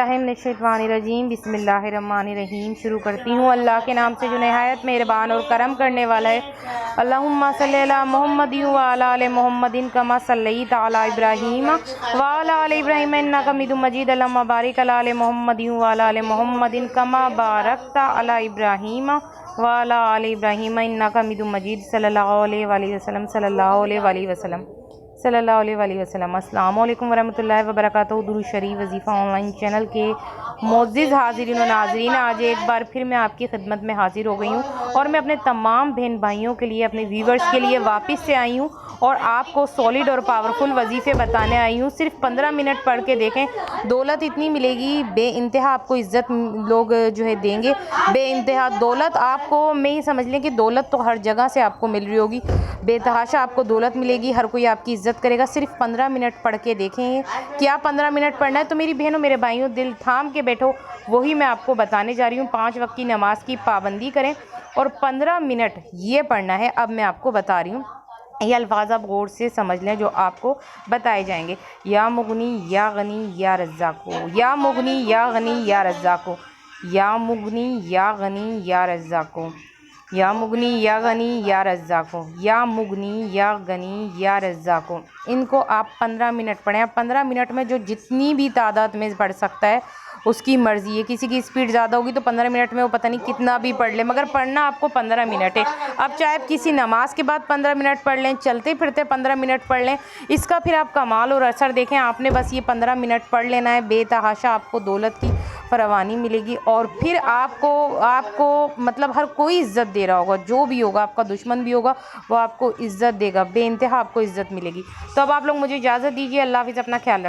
औज़ुबिल्लाहिमिनश्शैतानिर्रजीम बिस्मिल्लाहिर्रहमानिर्रहीम। शुरू करती हूँ अल्लाह के नाम से जो नहायत मेहरबान और करम करने वाला है। अल्लाहुम्मा सल्ली अला मुहम्मदिन व अला आलि मुहम्मदिन कमा सल्लैता अला इब्राहीम व अला आलि इब्राहीम इन्नका हमीदुम मजीद। अल्लाहुम्मा बारिक अला आलि मुहम्मदिन व अला आलि मुहम्मदिन कमा बारकता अला इब्राहीम व अला आलि इब्राहीम इन्नका हमीदुम मजीद। सल्लल्लाहु अलैहि वसल्लम सल्लल्लाहु अलैहि वसल्लम सल्लल्लाहु अलैहि वसल्लम। अस्सलाम वालेकुम वरहमतुल्लाहि वबरकातुहू। दुरूद शरीफ वजीफ़ा ऑनलाइन चैनल के मोअज़्ज़िज़ हाज़िरीन व नाज़रीन, आज एक बार फिर मैं आपकी खिदमत में हाज़िर हो गई हूँ और मैं अपने तमाम बहन भाइयों के लिए, अपने व्यूवर्स के लिए वापस से आई हूँ और आपको सॉलिड और पावरफुल वजीफ़े बताने आई हूँ। सिर्फ 15 मिनट पढ़ के देखें, दौलत इतनी मिलेगी, बेइंतहा आपको इज़्ज़त लोग जो है देंगे, बेइंतहा दौलत आपको, मैं ये समझ लें कि दौलत तो हर जगह से आपको मिल रही होगी, बेतहाशा आपको दौलत मिलेगी, हर कोई आपकी इज़्ज़त करेगा। सिर्फ 15 मिनट पढ़ के देखें। क्या 15 मिनट पढ़ना है? तो मेरी बहनों मेरे भाइयों, दिल थाम के बैठो, वही मैं आपको बताने जा रही हूँ। 5 वक्त की नमाज की पाबंदी करें और 15 मिनट ये पढ़ना है। अब मैं आपको बता रही हूँ, ये अल्फाज आप गौर से समझ लें जो आपको बताए जाएंगे। या मुगनी या गनी या रज़्ज़ाक़ो, या मुगनी या गनी या रज़्ज़ाक़ो, या मुगनी या गनी या रज़्ज़ाक़ो, या मुगनी या गनी या रज़्ज़ाक़ो, या मुगनी या गनी या रज़्ज़ाक़ो। इनको आप 15 मिनट पढ़ें। आप 15 मिनट में जो जितनी भी तादाद में पढ़ सकता है उसकी मर्ज़ी है। किसी की स्पीड ज़्यादा होगी तो 15 मिनट में वो पता नहीं कितना भी पढ़ ले, मगर पढ़ना आपको 15 मिनट है। अब चाहे आप किसी नमाज के बाद 15 मिनट पढ़ लें, चलते फिरते 15 मिनट पढ़ लें, इसका फिर आप कमाल और असर देखें। आपने बस ये 15 मिनट पढ़ लेना है, बेतहाशा आपको दौलत की फरावानी मिलेगी और फिर आपको मतलब हर कोई इज़्ज़त दे रहा होगा, जो भी होगा, आपका दुश्मन भी होगा वो आपको इज़्ज़त देगा, बेइंतहा आपको इज़्ज़त मिलेगी। तो अब आप लोग मुझे इजाज़त दीजिए। अल्लाह हाफ़िज़, अपना ख्याल रखें।